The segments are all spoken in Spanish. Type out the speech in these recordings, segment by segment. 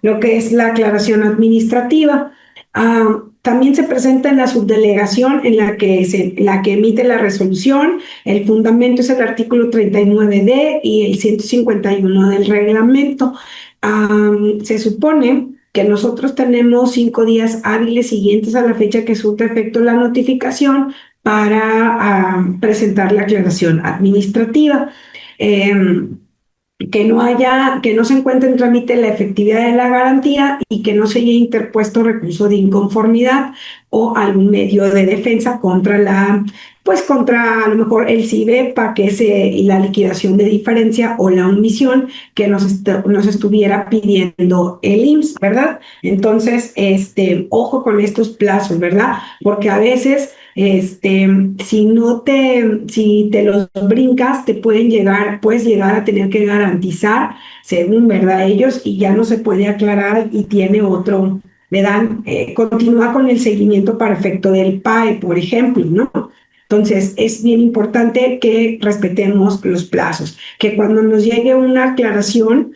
lo que es la aclaración administrativa. También se presenta en la subdelegación en la que emite la resolución. El fundamento es el artículo 39D y el 151 del reglamento. Se supone que nosotros tenemos 5 días hábiles siguientes a la fecha que surte efecto la notificación para presentar la aclaración administrativa. Que no se encuentre en trámite la efectividad de la garantía y que no se haya interpuesto recurso de inconformidad o algún medio de defensa contra a lo mejor el CIBEPA, que es la liquidación de diferencia o la omisión que nos estuviera pidiendo el IMSS, ¿verdad? Entonces, ojo con estos plazos, ¿verdad? Porque a veces si te los brincas, puedes llegar a tener que garantizar, según verdad ellos, y ya no se puede aclarar y tiene otro, continúa con el seguimiento para efecto del PAE, por ejemplo, ¿no? Entonces, es bien importante que respetemos los plazos, que cuando nos llegue una aclaración,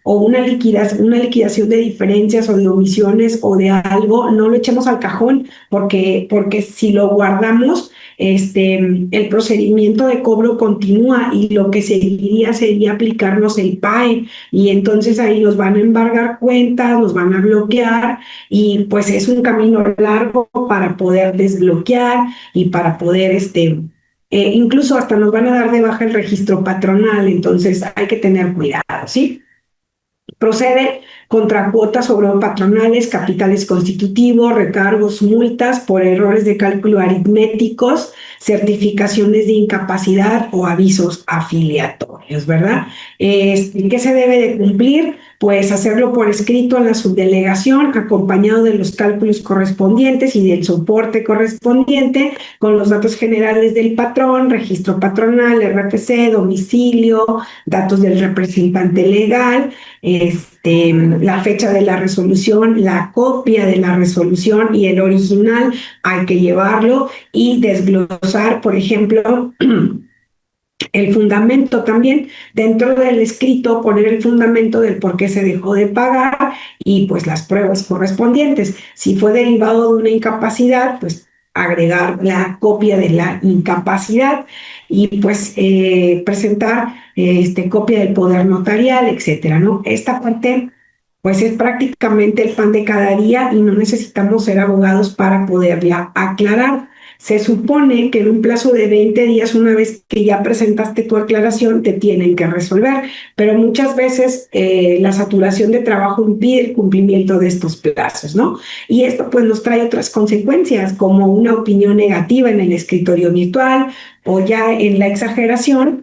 o una liquidación de diferencias o de omisiones o de algo, no lo echemos al cajón, porque si lo guardamos, el procedimiento de cobro continúa y lo que seguiría sería aplicarnos el PAE, y entonces ahí nos van a embargar cuentas, nos van a bloquear, y pues es un camino largo para poder desbloquear y para poder, incluso hasta nos van a dar de baja el registro patronal. Entonces hay que tener cuidado, ¿sí? Procede contra cuotas sobre patronales, capitales constitutivos, recargos, multas por errores de cálculo aritméticos, certificaciones de incapacidad o avisos afiliatorios, ¿verdad? ¿Qué se debe de cumplir? Pues hacerlo por escrito en la subdelegación, acompañado de los cálculos correspondientes y del soporte correspondiente, con los datos generales del patrón, registro patronal, RFC, domicilio, datos del representante legal, la fecha de la resolución, la copia de la resolución y el original hay que llevarlo, y desglosar, por ejemplo, el fundamento también. Dentro del escrito, poner el fundamento del por qué se dejó de pagar y pues las pruebas correspondientes. Si fue derivado de una incapacidad, pues agregar la copia de la incapacidad y pues presentar copia del poder notarial, etcétera, ¿no? Esta parte pues es prácticamente el pan de cada día y no necesitamos ser abogados para poderla aclarar. Se supone que en un plazo de 20 días, una vez que ya presentaste tu aclaración, te tienen que resolver, pero muchas veces la saturación de trabajo impide el cumplimiento de estos plazos, ¿no? Y esto pues nos trae otras consecuencias, como una opinión negativa en el escritorio virtual o ya en la exageración,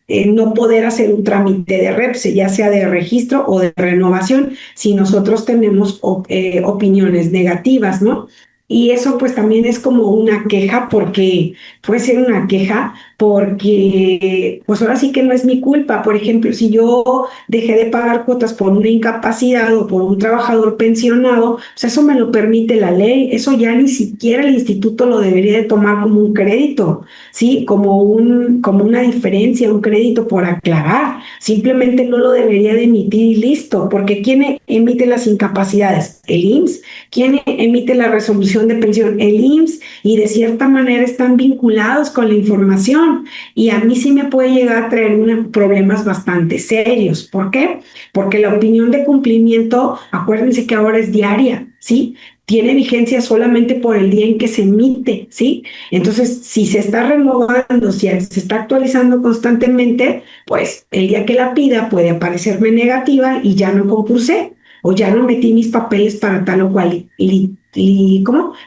no poder hacer un trámite de REPSE, ya sea de registro o de renovación, si nosotros tenemos opiniones negativas, ¿no? Y eso pues también es como una queja, porque puede ser una queja porque pues ahora sí que no es mi culpa. Por ejemplo, si yo dejé de pagar cuotas por una incapacidad o por un trabajador pensionado, pues eso me lo permite la ley. Eso ya ni siquiera el instituto lo debería de tomar como un crédito, ¿sí? Como una diferencia, un crédito por aclarar. Simplemente no lo debería de emitir y listo, porque ¿quién emite las incapacidades? El IMSS. ¿Quién emite la resolución de pensión? El IMSS, y de cierta manera están vinculados con la información, y a mí sí me puede llegar a traer problemas bastante serios. ¿Por qué? Porque la opinión de cumplimiento, acuérdense que ahora es diaria, ¿sí? Tiene vigencia solamente por el día en que se emite, ¿sí? Entonces, si se está renovando, si se está actualizando constantemente, pues el día que la pida puede aparecerme negativa y ya no concursé, o ya no metí mis papeles para tal o cual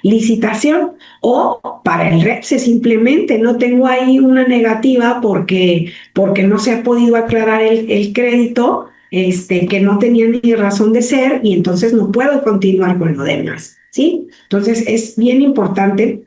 licitación, o para el REPSE simplemente no tengo ahí una negativa porque no se ha podido aclarar el crédito, que no tenía ni razón de ser, y entonces no puedo continuar con lo demás, ¿sí? Entonces es bien importante.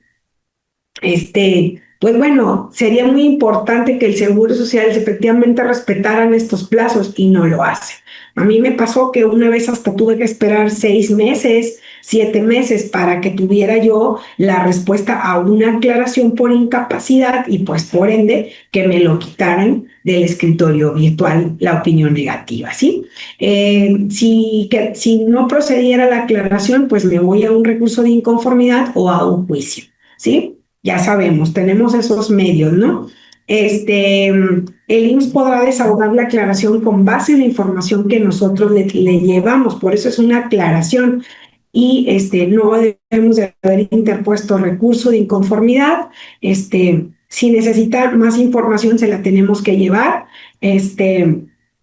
Pues bueno, sería muy importante que el Seguro Social efectivamente respetaran estos plazos y no lo hace. A mí me pasó que una vez hasta tuve que esperar 6 meses 7 meses para que tuviera yo la respuesta a una aclaración por incapacidad y pues por ende que me lo quitaran del escritorio virtual la opinión negativa, ¿sí? Si no procediera la aclaración, pues me voy a un recurso de inconformidad o a un juicio, ¿sí? Ya sabemos, tenemos esos medios, ¿no? El IMSS podrá desahogar la aclaración con base en la información que nosotros le llevamos, por eso es una aclaración y no debemos de haber interpuesto recurso de inconformidad. Si necesita más información se la tenemos que llevar,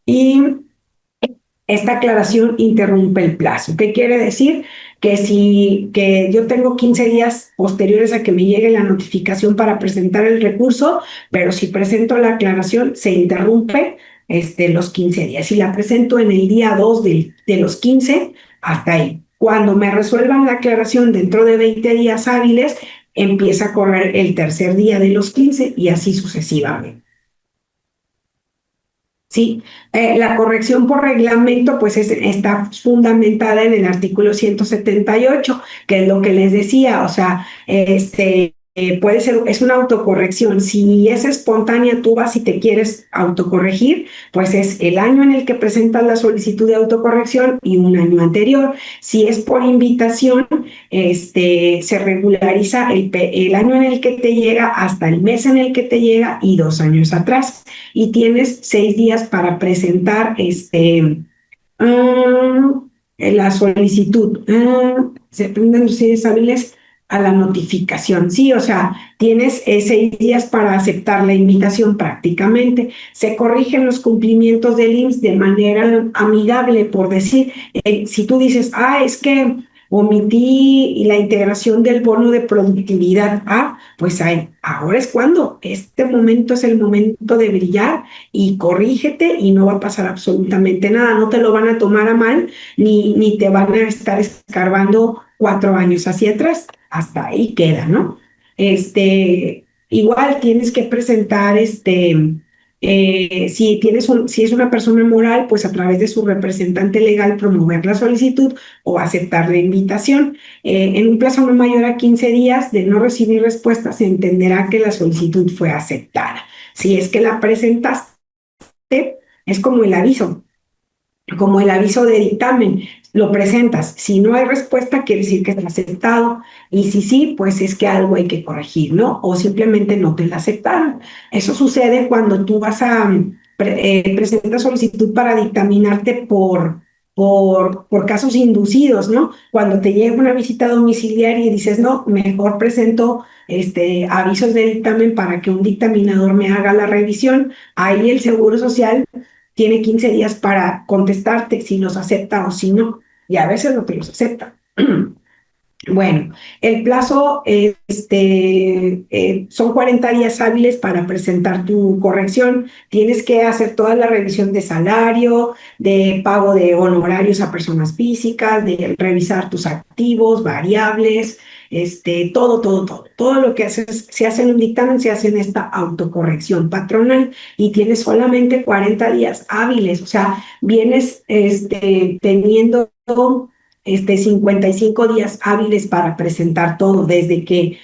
y esta aclaración interrumpe el plazo. ¿Qué quiere decir? Que yo tengo 15 días posteriores a que me llegue la notificación para presentar el recurso, pero si presento la aclaración se interrumpe los 15 días. Si la presento en el día 2 de los 15, hasta ahí. Cuando me resuelvan la aclaración dentro de 20 días hábiles, empieza a correr el tercer día de los 15 y así sucesivamente. Sí, la corrección por reglamento pues está fundamentada en el artículo 178, que es lo que les decía, o sea, puede ser, es una autocorrección. Si es espontánea, tú vas y te quieres autocorregir, pues es el año en el que presentas la solicitud de autocorrección y un año anterior. Si es por invitación, se regulariza el año en el que te llega hasta el mes en el que te llega y 2 años atrás. Y tienes 6 días para presentar la solicitud. Se prenden los 6 días hábiles a la notificación, sí, o sea, tienes 6 días para aceptar la invitación prácticamente. Se corrigen los cumplimientos del IMSS de manera amigable, por decir, si tú dices, es que omití la integración del bono de productividad, pues ahora es cuando, este momento es el momento de brillar y corrígete y no va a pasar absolutamente nada, no te lo van a tomar a mal, ni te van a estar escarbando 4 años hacia atrás. Hasta ahí queda, ¿no? Igual tienes que presentar, si es una persona moral, pues a través de su representante legal promover la solicitud o aceptar la invitación. En un plazo no mayor a 15 días de no recibir respuesta, se entenderá que la solicitud fue aceptada. Si es que la presentaste, es como el aviso de dictamen, lo presentas. Si no hay respuesta, quiere decir que está aceptado. Y si sí, pues es que algo hay que corregir, ¿no? O simplemente no te la aceptaron. Eso sucede cuando tú vas a presentar solicitud para dictaminarte por casos inducidos, ¿no? Cuando te llega una visita domiciliaria y dices, no, mejor presento avisos de dictamen para que un dictaminador me haga la revisión. Ahí el Seguro Social tiene 15 días para contestarte si los acepta o si no, y a veces no te los acepta. Bueno, el plazo son 40 días hábiles para presentar tu corrección. Tienes que hacer toda la revisión de salario, de pago de honorarios a personas físicas, de revisar tus activos, variables, todo lo que se hace en un dictamen se hace en esta autocorrección patronal y tienes solamente 40 días hábiles, o sea, vienes teniendo 55 días hábiles para presentar todo, desde que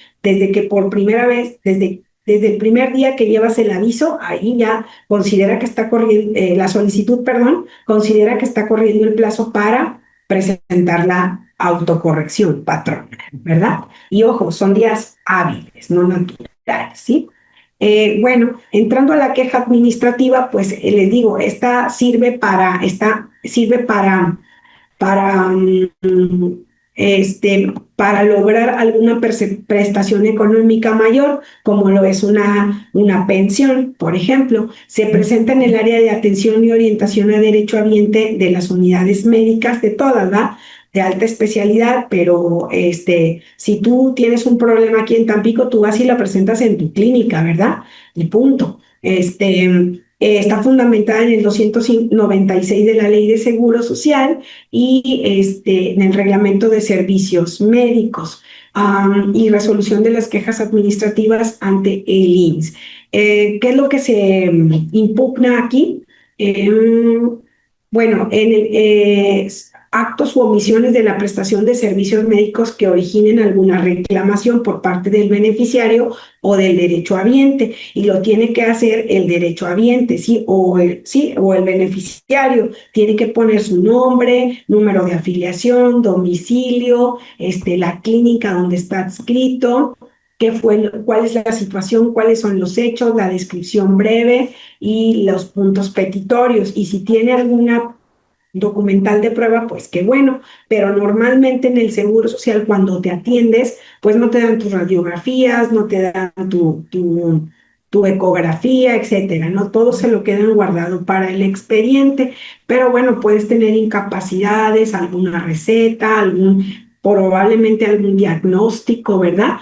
por primera vez, desde el primer día que llevas el aviso, ahí ya considera que está corriendo, la solicitud, perdón, considera que está corriendo el plazo para presentar la autocorrección, patrón, ¿verdad? Y ojo, son días hábiles, no naturales, ¿sí? Bueno, entrando a la queja administrativa, pues les digo, esta sirve para, para lograr alguna prestación económica mayor, como lo es una pensión, por ejemplo. Se presenta en el área de atención y orientación a derecho habiente de las unidades médicas, de todas, ¿verdad? De alta especialidad, pero si tú tienes un problema aquí en Tampico, tú vas y la presentas en tu clínica, ¿verdad? Y punto. Está fundamentada en el 296 de la Ley de Seguro Social y en el Reglamento de Servicios Médicos y resolución de las quejas administrativas ante el IMSS. ¿Qué es lo que se impugna aquí? Bueno, actos u omisiones de la prestación de servicios médicos que originen alguna reclamación por parte del beneficiario o del derechohabiente, y lo tiene que hacer el derechohabiente, ¿sí? O el beneficiario tiene que poner su nombre, número de afiliación, domicilio, la clínica donde está adscrito, cuál es la situación, cuáles son los hechos, la descripción breve y los puntos petitorios. Y si tiene alguna documental de prueba, pues qué bueno, pero normalmente en el Seguro Social cuando te atiendes, pues no te dan tus radiografías, no te dan tu ecografía, etcétera, ¿no? Todo se lo quedan guardado para el expediente, pero bueno, puedes tener incapacidades, alguna receta, probablemente algún diagnóstico, ¿verdad?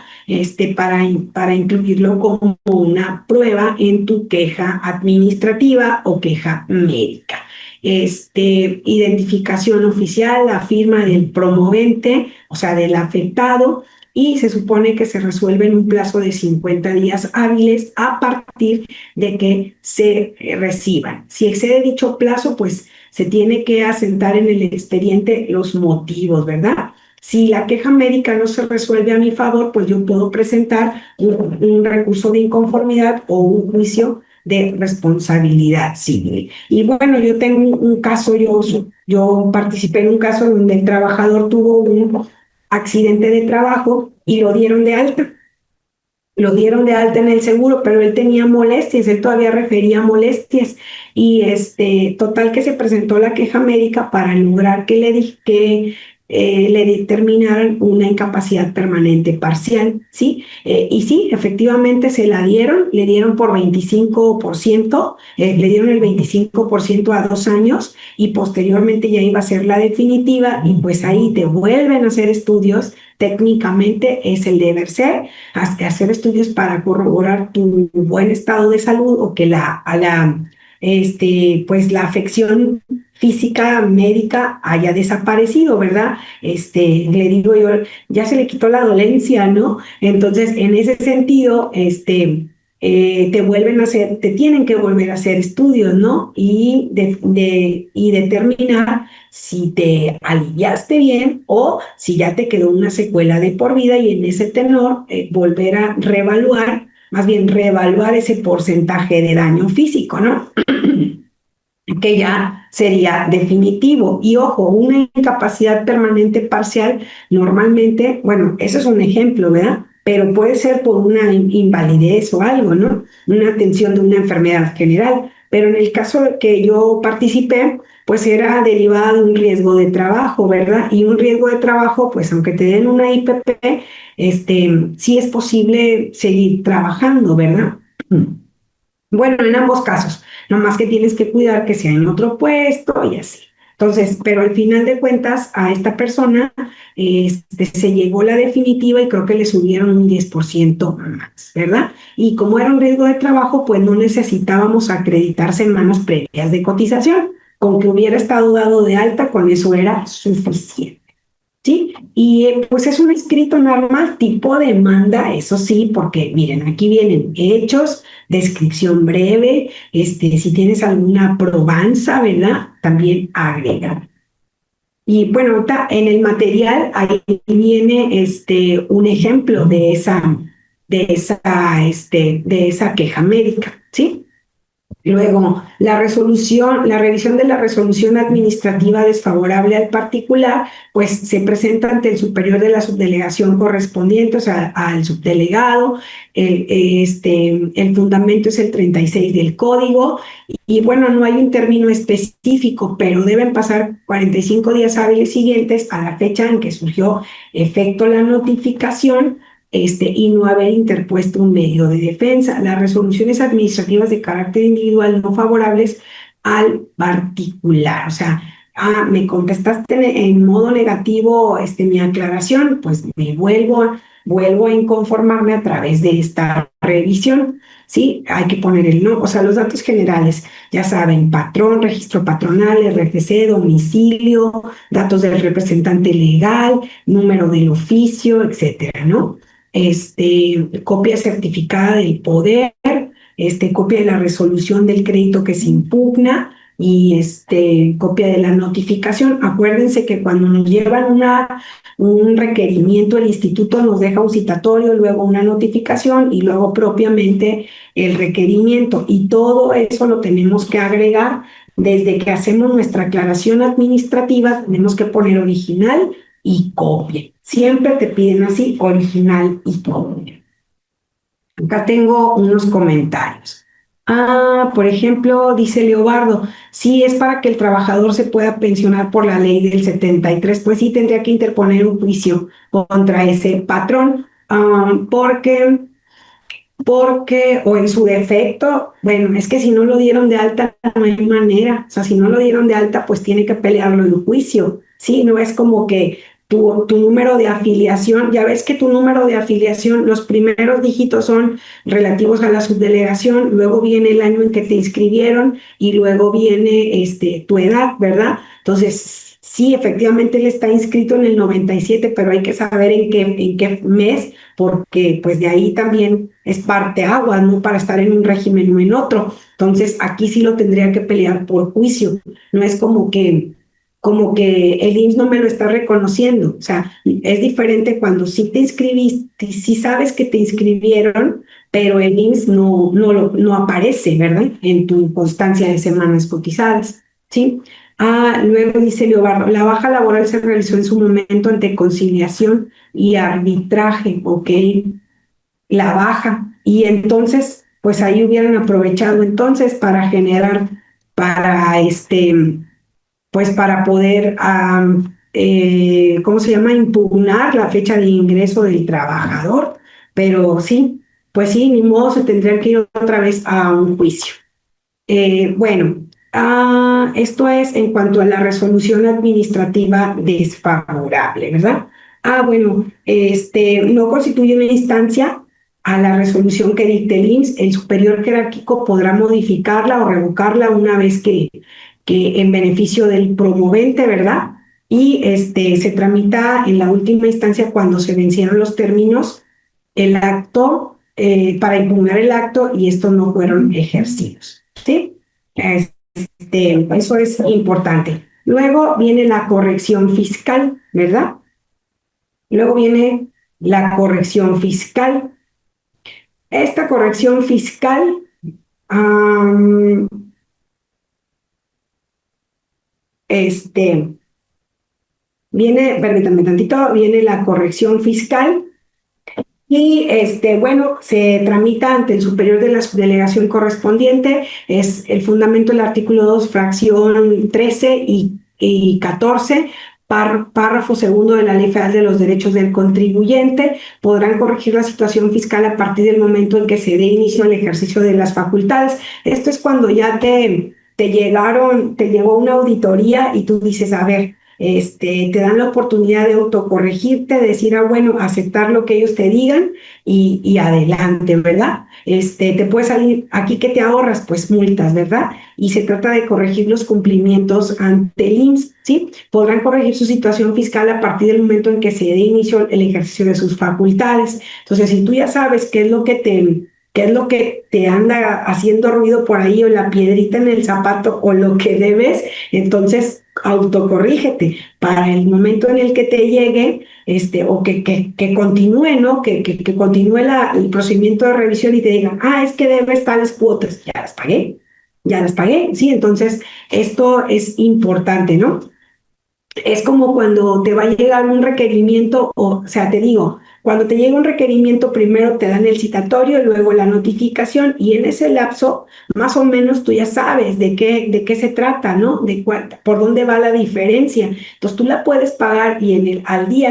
Para incluirlo como una prueba en tu queja administrativa o queja médica. Identificación oficial, la firma del promovente, o sea, del afectado, y se supone que se resuelve en un plazo de 50 días hábiles a partir de que se reciban. Si excede dicho plazo, pues se tiene que asentar en el expediente los motivos, ¿verdad? Si la queja médica no se resuelve a mi favor, pues yo puedo presentar un recurso de inconformidad o un juicio de responsabilidad civil. Y bueno, yo tengo un caso, yo participé en un caso donde el trabajador tuvo un accidente de trabajo y lo dieron de alta. Lo dieron de alta en el seguro, pero él tenía molestias, él todavía refería molestias, y total que se presentó la queja médica para lograr que le determinaran una incapacidad permanente parcial, ¿sí? Y sí, efectivamente se la dieron, le dieron por 25%, le dieron el 25% a 2 años, y posteriormente ya iba a ser la definitiva, y pues ahí te vuelven a hacer estudios. Técnicamente es el deber ser, hacer estudios para corroborar tu buen estado de salud, o que pues la afección física médica haya desaparecido, ¿verdad? Le digo yo, ya se le quitó la dolencia, ¿no? Entonces, en ese sentido, te tienen que volver a hacer estudios, ¿no? Y determinar si te aliviaste bien o si ya te quedó una secuela de por vida, y en ese tenor volver a reevaluar, más bien reevaluar ese porcentaje de daño físico, ¿no? Que ya sería definitivo. Y ojo, una incapacidad permanente parcial, normalmente, bueno, eso es un ejemplo, ¿verdad? Pero puede ser por una invalidez o algo, ¿no? Una atención de una enfermedad general. Pero en el caso que yo participé, pues era derivada de un riesgo de trabajo, ¿verdad? Y un riesgo de trabajo, pues aunque te den una IPP, sí es posible seguir trabajando, ¿verdad? Bueno, en ambos casos, nomás que tienes que cuidar que sea en otro puesto y así. Entonces, pero al final de cuentas, a esta persona se llegó la definitiva y creo que le subieron un 10% más, ¿verdad? Y como era un riesgo de trabajo, pues no necesitábamos acreditar semanas previas de cotización. Con que hubiera estado dado de alta, con eso era suficiente. ¿Sí? Y pues es un escrito normal, tipo demanda, eso sí, porque miren, aquí vienen hechos, descripción breve, si tienes alguna probanza, ¿verdad? También agrega. Y bueno, ahorita en el material ahí viene un ejemplo de esa queja médica, ¿sí? Luego, la revisión de la resolución administrativa desfavorable al particular, pues se presenta ante el superior de la subdelegación correspondiente, o sea, al subdelegado. El fundamento es el 36 del código, y bueno, no hay un término específico, pero deben pasar 45 días hábiles siguientes a la fecha en que surgió efecto la notificación, y no haber interpuesto un medio de defensa. Las resoluciones administrativas de carácter individual no favorables al particular, o sea, me contestaste en modo negativo mi aclaración, pues vuelvo a inconformarme a través de esta revisión, ¿sí? Hay que poner el no, o sea, los datos generales, ya saben, patrón, registro patronal, RFC, domicilio, datos del representante legal, número del oficio, etcétera, ¿no? Copia certificada del poder, copia de la resolución del crédito que se impugna, y copia de la notificación. Acuérdense que cuando nos llevan un requerimiento, el instituto nos deja un citatorio, luego una notificación y luego propiamente el requerimiento. Y todo eso lo tenemos que agregar desde que hacemos nuestra aclaración administrativa, tenemos que poner original y copia. Siempre te piden así, original y copia. Acá tengo unos comentarios. Por ejemplo, dice Leobardo, sí es para que el trabajador se pueda pensionar por la ley del 73, pues sí tendría que interponer un juicio contra ese patrón, o en su defecto, bueno, es que si no lo dieron de alta no hay manera, o sea, si no lo dieron de alta pues tiene que pelearlo en juicio, ¿sí? No es como que tu número de afiliación, ya ves que tu número de afiliación, los primeros dígitos son relativos a la subdelegación, luego viene el año en que te inscribieron y luego viene tu edad, ¿verdad? Entonces, sí, efectivamente él está inscrito en el 97, pero hay que saber en qué mes, porque pues de ahí también es parte agua, ¿no? Para estar en un régimen o en otro. Entonces, aquí sí lo tendría que pelear por juicio. No es como que el IMSS no me lo está reconociendo. O sea, es diferente cuando sí te inscribiste, sí sabes que te inscribieron, pero el IMSS no aparece, ¿verdad? En tu constancia de semanas cotizadas, ¿sí? Luego dice Leobardo, la baja laboral se realizó en su momento ante conciliación y arbitraje, ¿ok? La baja. Y entonces, pues ahí hubieran aprovechado entonces para generar, para pues para poder, ¿cómo se llama? Impugnar la fecha de ingreso del trabajador. Pero sí, pues sí, ni modo, se tendría que ir otra vez a un juicio. Bueno, esto es en cuanto a la resolución administrativa desfavorable, ¿verdad? Bueno, no constituye una instancia a la resolución que dicte el IMSS. El superior jerárquico podrá modificarla o revocarla una vez que en beneficio del promovente, ¿verdad? Y se tramita en la última instancia cuando se vencieron los términos, el acto, para impugnar el acto y estos no fueron ejercidos, ¿sí? Eso es importante. Luego viene la corrección fiscal, ¿verdad? Luego viene la corrección fiscal. Esta corrección fiscal, am, viene, permítanme tantito, viene la corrección fiscal. Y bueno, se tramita ante el superior de la subdelegación correspondiente, es el fundamento del artículo 2, fracción 13 y 14, párrafo segundo de la Ley Federal de los Derechos del Contribuyente. Podrán corregir la situación fiscal a partir del momento en que se dé inicio al ejercicio de las facultades. Esto es cuando ya te llegó una auditoría y tú dices, a ver, te dan la oportunidad de autocorregirte, decir, bueno, aceptar lo que ellos te digan y adelante, ¿verdad? Te puede salir, aquí que te ahorras, pues multas, ¿verdad? Y se trata de corregir los cumplimientos ante el IMSS, ¿sí? Podrán corregir su situación fiscal a partir del momento en que se dé inicio el ejercicio de sus facultades. Entonces, si tú ya sabes qué es lo que te anda haciendo ruido por ahí o la piedrita en el zapato o lo que debes, entonces autocorrígete para el momento en el que te llegue, o que continúe, ¿no? Que continúe el procedimiento de revisión y te digan, es que debes tales cuotas, ya las pagué, sí, entonces esto es importante, ¿no? Es como cuando te va a llegar un requerimiento, o sea, te digo, cuando te llega un requerimiento, primero te dan el citatorio, luego la notificación, y en ese lapso, más o menos tú ya sabes de qué se trata, ¿no? Por dónde va la diferencia. Entonces tú la puedes pagar y al día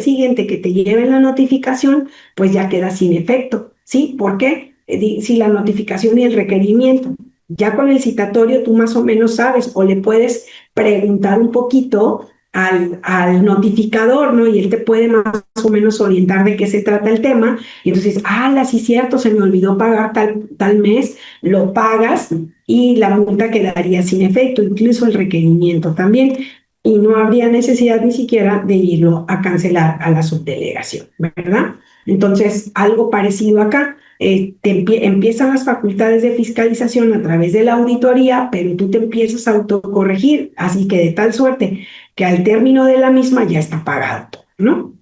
siguiente que te lleven la notificación, pues ya queda sin efecto, ¿sí? ¿Por qué? Si la notificación y el requerimiento. Ya con el citatorio tú más o menos sabes o le puedes preguntar un poquito al notificador, ¿no? Y él te puede más o menos orientar de qué se trata el tema. Y entonces, sí, cierto, se me olvidó pagar tal mes, lo pagas y la multa quedaría sin efecto, incluso el requerimiento también. Y no habría necesidad ni siquiera de irlo a cancelar a la subdelegación, ¿verdad? Entonces, algo parecido acá. Empiezan las facultades de fiscalización a través de la auditoría, pero tú te empiezas a autocorregir, así que de tal suerte que al término de la misma ya está pagado todo, ¿no?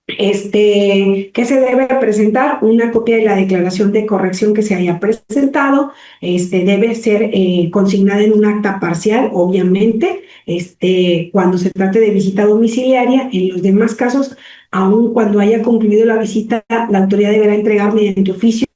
¿Qué se debe presentar? Una copia de la declaración de corrección que se haya presentado, debe ser consignada en un acta parcial, obviamente, cuando se trate de visita domiciliaria. En los demás casos, aun cuando haya concluido la visita, la autoridad deberá entregar mediante oficio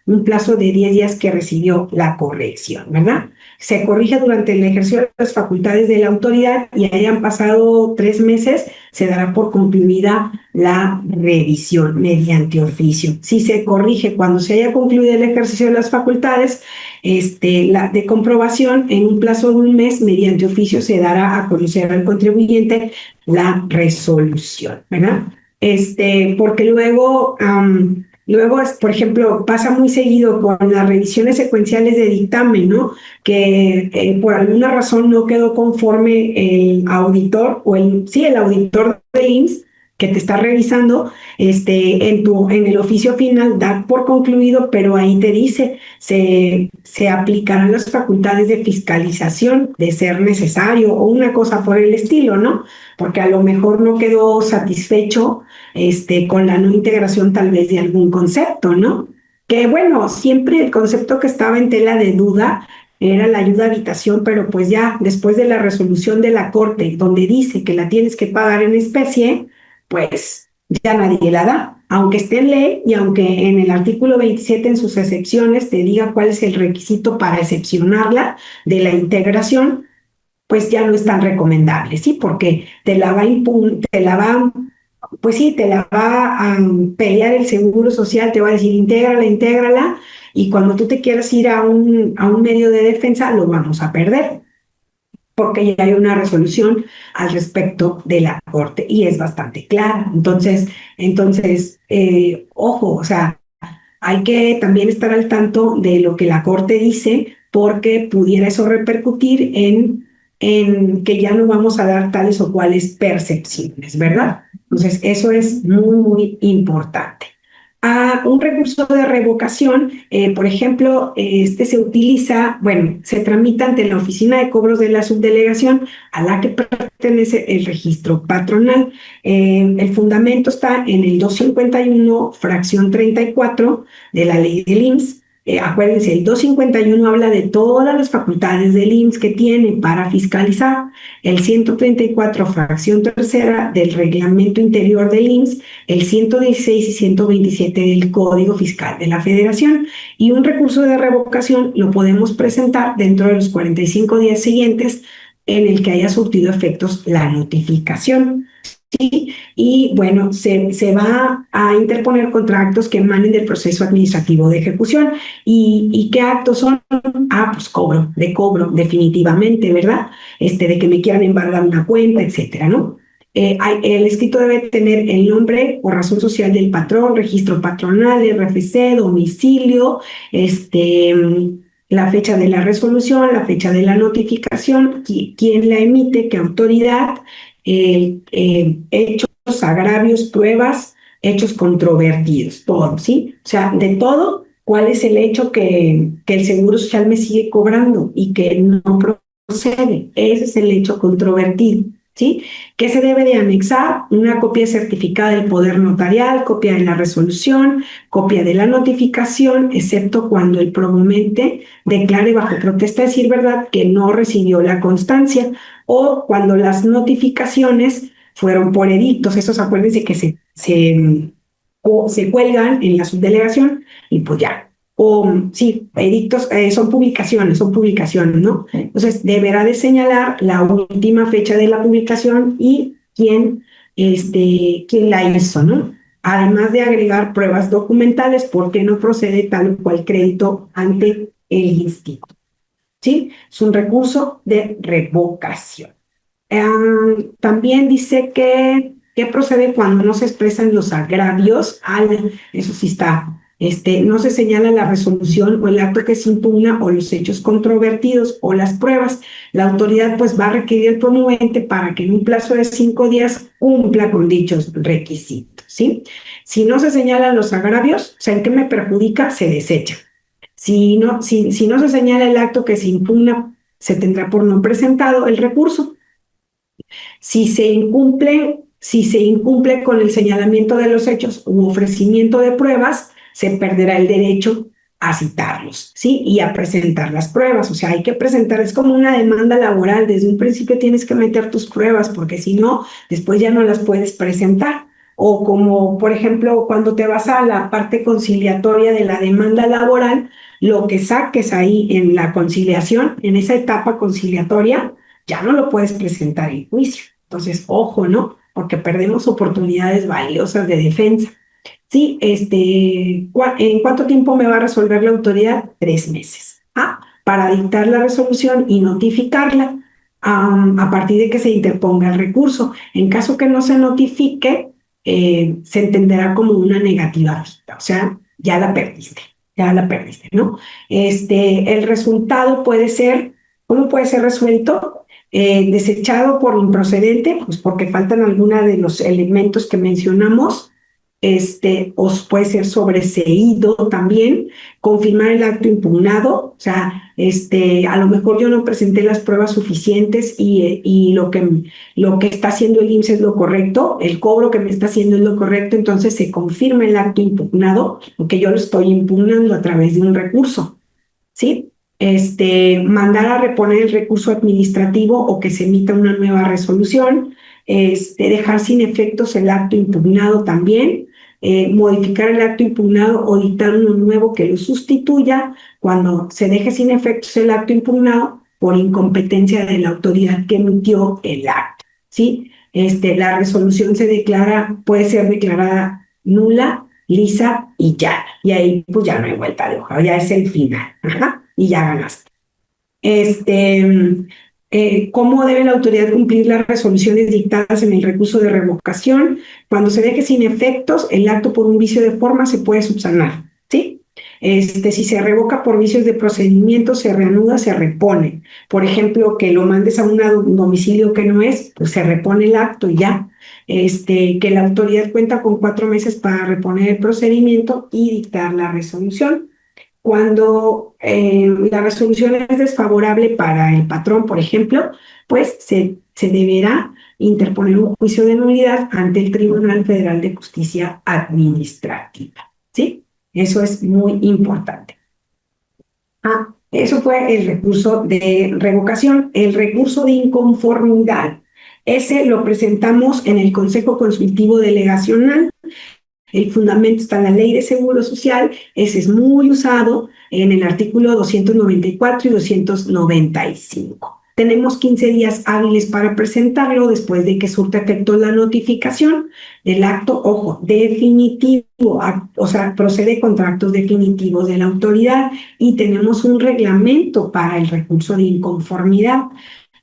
un plazo de 10 días que recibió la corrección, ¿verdad? Se corrige durante el ejercicio de las facultades de la autoridad y hayan pasado 3 meses, se dará por concluida la revisión mediante oficio. Si se corrige cuando se haya concluido el ejercicio de las facultades la de comprobación, en un plazo de un mes, mediante oficio, se dará a conocer al contribuyente la resolución, ¿verdad? Porque luego, por ejemplo, pasa muy seguido con las revisiones secuenciales de dictamen, ¿no? Que por alguna razón no quedó conforme el auditor o el auditor del IMSS que te está revisando, en el oficio final da por concluido, pero ahí te dice, se aplicarán las facultades de fiscalización de ser necesario o una cosa por el estilo, ¿no? Porque a lo mejor no quedó satisfecho con la no integración tal vez de algún concepto, ¿no? Que bueno, siempre el concepto que estaba en tela de duda era la ayuda a habitación, pero pues ya después de la resolución de la Corte, donde dice que la tienes que pagar en especie, pues ya nadie la da, aunque esté en ley y aunque en el artículo 27 en sus excepciones te diga cuál es el requisito para excepcionarla de la integración, pues ya no es tan recomendable, ¿sí? Porque pues sí, te la va a pelear el Seguro Social, te va a decir, intégrala, y cuando tú te quieras ir a un medio de defensa, lo vamos a perder, porque ya hay una resolución al respecto de la Corte y es bastante clara. Entonces, ojo, o sea, hay que también estar al tanto de lo que la Corte dice, porque pudiera eso repercutir en que ya no vamos a dar tales o cuales percepciones, ¿verdad? Entonces, eso es muy, muy importante. Un recurso de revocación, por ejemplo, se utiliza, bueno, se tramita ante la Oficina de Cobros de la Subdelegación a la que pertenece el registro patronal. El fundamento está en el 251, fracción 34 de la ley del IMSS. Acuérdense, el 251 habla de todas las facultades del IMSS que tiene para fiscalizar. El 134, fracción tercera del reglamento interior del IMSS, el 116 y 127 del Código Fiscal de la Federación. Y un recurso de revocación lo podemos presentar dentro de los 45 días siguientes en el que haya surtido efectos la notificación. ¿Sí? Y bueno, se va a interponer contra actos que emanen del proceso administrativo de ejecución. ¿Y qué actos son? Pues cobro, definitivamente, ¿verdad? De que me quieran embargar una cuenta, etcétera, ¿no? El escrito debe tener el nombre o razón social del patrón, registro patronal, RFC, domicilio, la fecha de la resolución, la fecha de la notificación, quién la emite, qué autoridad, hechos, agravios, pruebas, hechos controvertidos, todo, ¿sí? O sea, de todo, cuál es el hecho que el Seguro Social me sigue cobrando y que no procede. Ese es el hecho controvertido, ¿sí? ¿Qué se debe de anexar? Una copia certificada del poder notarial, copia de la resolución, copia de la notificación, excepto cuando el proponente declare bajo protesta de decir verdad que no recibió la constancia, o cuando las notificaciones fueron por edictos. Esos, acuérdense que se cuelgan en la subdelegación y pues ya. O sí, edictos son publicaciones, ¿no? Entonces deberá de señalar la última fecha de la publicación y quién la hizo, ¿no? Además de agregar pruebas documentales porque no procede tal o cual crédito ante el instituto. ¿Sí? Es un recurso de revocación. También dice que procede cuando no se expresan los agravios. Eso sí está. No se señala la resolución o el acto que se impugna o los hechos controvertidos o las pruebas. La autoridad pues va a requerir al promovente para que en un plazo de 5 días cumpla con dichos requisitos. ¿sí? Si no se señalan los agravios, o sea, ¿en qué me perjudica? Se desecha. Si no se señala el acto que se impugna, se tendrá por no presentado el recurso. Si se incumple con el señalamiento de los hechos u ofrecimiento de pruebas, se perderá el derecho a citarlos, ¿sí? Y a presentar las pruebas. O sea, hay que presentar, es como una demanda laboral. Desde un principio tienes que meter tus pruebas, porque si no, después ya no las puedes presentar. O como, por ejemplo, cuando te vas a la parte conciliatoria de la demanda laboral, lo que saques ahí en la conciliación, en esa etapa conciliatoria, ya no lo puedes presentar en juicio. Entonces, ojo, ¿no? Porque perdemos oportunidades valiosas de defensa. Sí, ¿en cuánto tiempo me va a resolver la autoridad? 3 meses. Para dictar la resolución y notificarla a partir de que se interponga el recurso. En caso que no se notifique, se entenderá como una negativa vista, o sea, ya la perdiste, ¿no? El resultado puede ser, ¿cómo puede ser resuelto? Desechado por improcedente, pues porque faltan algunos de los elementos que mencionamos. Os puede ser sobreseído también, confirmar el acto impugnado, o sea, a lo mejor yo no presenté las pruebas suficientes y lo que está haciendo el IMSS es lo correcto, el cobro que me está haciendo es lo correcto, entonces se confirma el acto impugnado, porque yo lo estoy impugnando a través de un recurso, ¿sí? Mandar a reponer el recurso administrativo o que se emita una nueva resolución, dejar sin efectos el acto impugnado también, modificar el acto impugnado o dictar uno nuevo que lo sustituya cuando se deje sin efectos el acto impugnado por incompetencia de la autoridad que emitió el acto, ¿sí? La resolución puede ser declarada nula, lisa y llana. Y ahí pues ya no hay vuelta de hoja, ya es el final. Ajá, y ya ganaste. ¿Cómo debe la autoridad cumplir las resoluciones dictadas en el recurso de revocación? Cuando se deje sin efectos, el acto por un vicio de forma se puede subsanar, ¿sí? Si se revoca por vicios de procedimiento, se reanuda, se repone. Por ejemplo, que lo mandes a un domicilio que no es, pues se repone el acto y ya. Que la autoridad cuenta con 4 meses para reponer el procedimiento y dictar la resolución. Cuando la resolución es desfavorable para el patrón, por ejemplo, pues se deberá interponer un juicio de nulidad ante el Tribunal Federal de Justicia Administrativa, ¿sí? Eso es muy importante. Eso fue el recurso de revocación. El recurso de inconformidad, ese lo presentamos en el Consejo Consultivo Delegacional. El fundamento está en la Ley de Seguro Social, ese es muy usado en el artículo 294 y 295. Tenemos 15 días hábiles para presentarlo después de que surta efecto la notificación del acto, ojo, definitivo, o sea, procede contra actos definitivos de la autoridad y tenemos un reglamento para el recurso de inconformidad.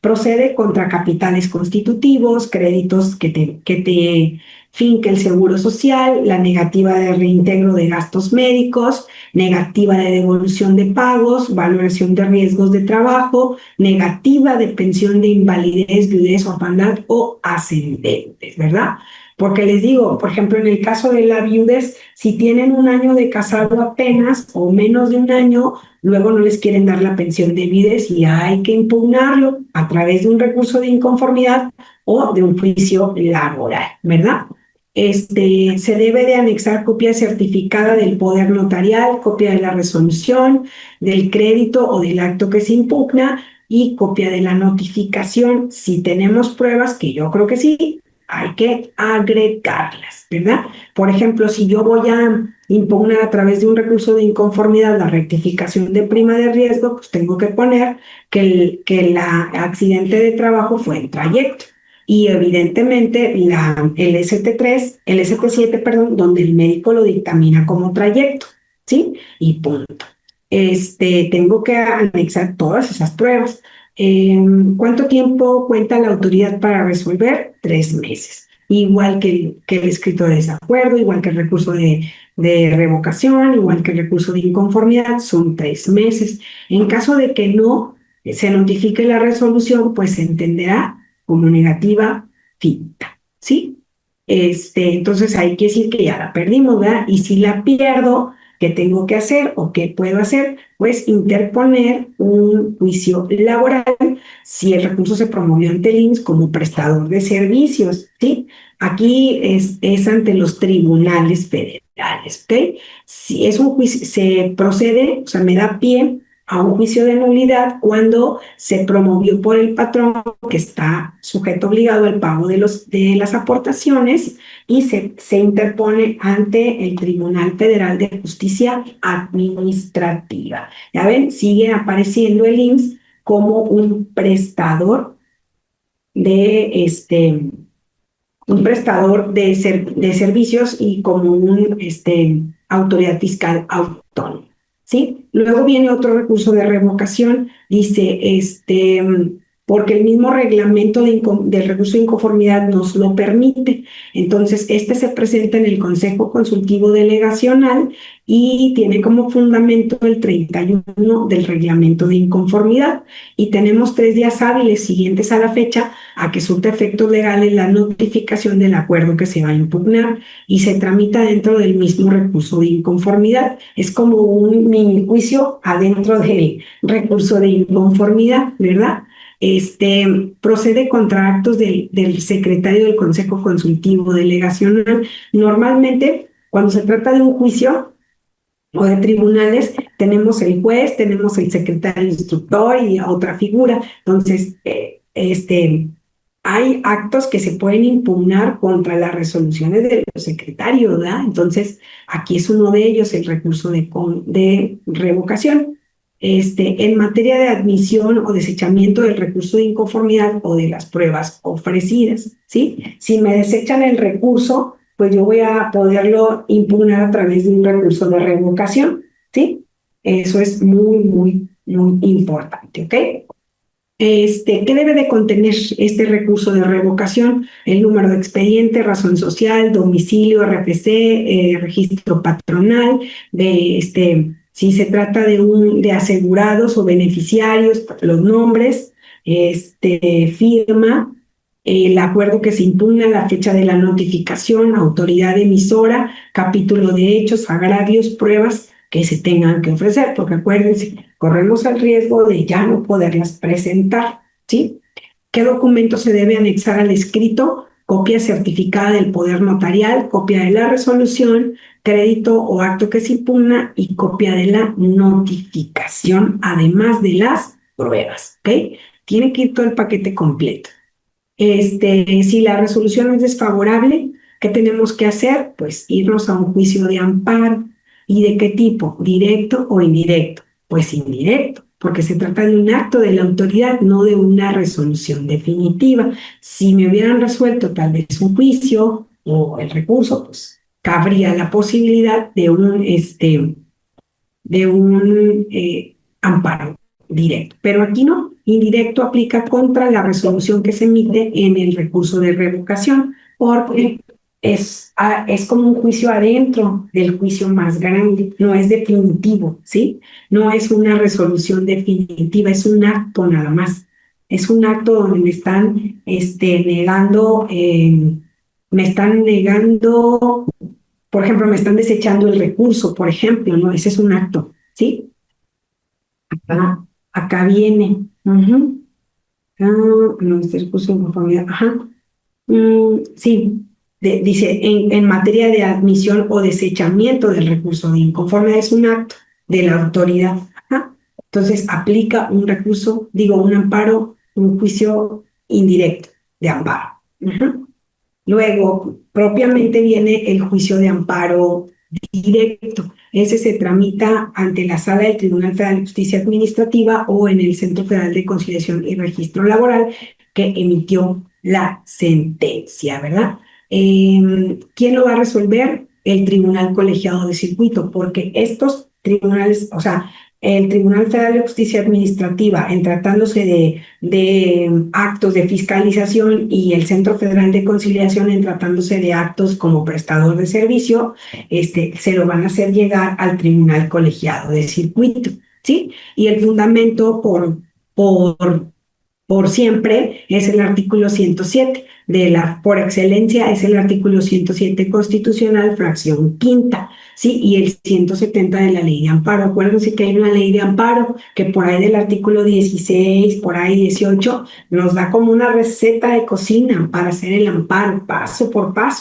Procede contra capitales constitutivos, créditos que te finque el seguro social, la negativa de reintegro de gastos médicos, negativa de devolución de pagos, valoración de riesgos de trabajo, negativa de pensión de invalidez, viudez, orfandad o ascendentes, ¿verdad? Porque les digo, por ejemplo, en el caso de la viudez, si tienen un año de casado apenas o menos de un año, luego no les quieren dar la pensión de viudez y hay que impugnarlo a través de un recurso de inconformidad o de un juicio laboral, ¿verdad? Se debe de anexar copia certificada del poder notarial, copia de la resolución, del crédito o del acto que se impugna y copia de la notificación. Si tenemos pruebas, que yo creo que sí, hay que agregarlas, ¿verdad? Por ejemplo, si yo voy a impugnar a través de un recurso de inconformidad la rectificación de prima de riesgo, pues tengo que poner que el accidente de trabajo fue en trayecto. Y evidentemente el ST7, perdón, donde el médico lo dictamina como trayecto, ¿sí? Y punto. Tengo que anexar todas esas pruebas. ¿Cuánto tiempo cuenta la autoridad para resolver? 3 meses. Igual que el escrito de desacuerdo, igual que el recurso de revocación, igual que el recurso de inconformidad, son 3 meses. En caso de que no se notifique la resolución, pues se entenderá como negativa finta, ¿sí? Entonces hay que decir que ya la perdimos, ¿verdad? Y si la pierdo, ¿qué tengo que hacer o qué puedo hacer? Pues interponer un juicio laboral si el recurso se promovió ante el IMSS como prestador de servicios, ¿sí? Aquí es ante los tribunales federales, ¿ok? Si es un juicio, se procede, o sea, me da pie a un juicio de nulidad cuando se promovió por el patrón que está sujeto obligado al pago de las aportaciones y se interpone ante el Tribunal Federal de Justicia Administrativa. Ya ven, sigue apareciendo el IMSS como un prestador de servicios y como autoridad fiscal autónoma, ¿sí? Luego viene otro recurso de revocación, dice, porque el mismo reglamento del recurso de inconformidad nos lo permite. Entonces, se presenta en el Consejo Consultivo Delegacional y tiene como fundamento el 31 del reglamento de inconformidad. Y tenemos 3 días hábiles siguientes a la fecha a que surta efectos legales la notificación del acuerdo que se va a impugnar y se tramita dentro del mismo recurso de inconformidad. Es como un mini juicio adentro del recurso de inconformidad, ¿verdad? Procede contra actos del secretario del Consejo Consultivo Delegacional. Normalmente, cuando se trata de un juicio o de tribunales, tenemos el juez, tenemos el secretario instructor y otra figura. Entonces, hay actos que se pueden impugnar contra las resoluciones de los secretarios, ¿verdad? Entonces, aquí es uno de ellos, el recurso de revocación. En materia de admisión o desechamiento del recurso de inconformidad o de las pruebas ofrecidas, ¿sí? Si me desechan el recurso, pues yo voy a poderlo impugnar a través de un recurso de revocación, ¿sí? Eso es muy, muy, muy importante, ¿ok? ¿Qué debe de contener este recurso de revocación? El número de expediente, razón social, domicilio, RFC, registro patronal, si se trata de asegurados o beneficiarios, los nombres, firma, el acuerdo que se impugna, la fecha de la notificación, autoridad emisora, capítulo de hechos, agravios, pruebas que se tengan que ofrecer, porque acuérdense, corremos el riesgo de ya no poderlas presentar, ¿sí? ¿Qué documento se debe anexar al escrito? Copia certificada del poder notarial, copia de la resolución, crédito o acto que se impugna y copia de la notificación, además de las pruebas, ¿ok? Tiene que ir todo el paquete completo. Si la resolución es desfavorable, ¿qué tenemos que hacer? Pues irnos a un juicio de amparo. ¿Y de qué tipo? ¿Directo o indirecto? Pues indirecto, porque se trata de un acto de la autoridad, no de una resolución definitiva. Si me hubieran resuelto tal vez un juicio o el recurso, pues cabría la posibilidad de un amparo directo. Pero aquí no, indirecto aplica contra la resolución que se emite en el recurso de revocación, porque es como un juicio adentro del juicio más grande, no es definitivo, ¿sí? No es una resolución definitiva, es un acto nada más. Es un acto donde me están negando, por ejemplo, me están desechando el recurso, por ejemplo, ¿no? Ese es un acto, ¿sí? Acá viene. No, este recurso de inconformidad. Ajá. Sí, dice, en materia de admisión o desechamiento del recurso de inconformidad es un acto de la autoridad. Ajá. Entonces, aplica un recurso, un amparo, un juicio indirecto de amparo. Ajá. Luego, propiamente viene el juicio de amparo directo. Ese se tramita ante la sala del Tribunal Federal de Justicia Administrativa o en el Centro Federal de Conciliación y Registro Laboral que emitió la sentencia, ¿verdad? ¿Quién lo va a resolver? El Tribunal Colegiado de Circuito, porque estos tribunales, o sea, el Tribunal Federal de Justicia Administrativa, en tratándose de actos de fiscalización, y el Centro Federal de Conciliación, en tratándose de actos como prestador de servicio, se lo van a hacer llegar al Tribunal Colegiado de Circuito, ¿sí? Y el fundamento por por siempre es el artículo 107 por excelencia es el artículo 107 constitucional, fracción quinta, ¿sí? Y el 170 de la ley de amparo. Acuérdense que hay una ley de amparo que por ahí del artículo 16, por ahí 18, nos da como una receta de cocina para hacer el amparo, paso por paso.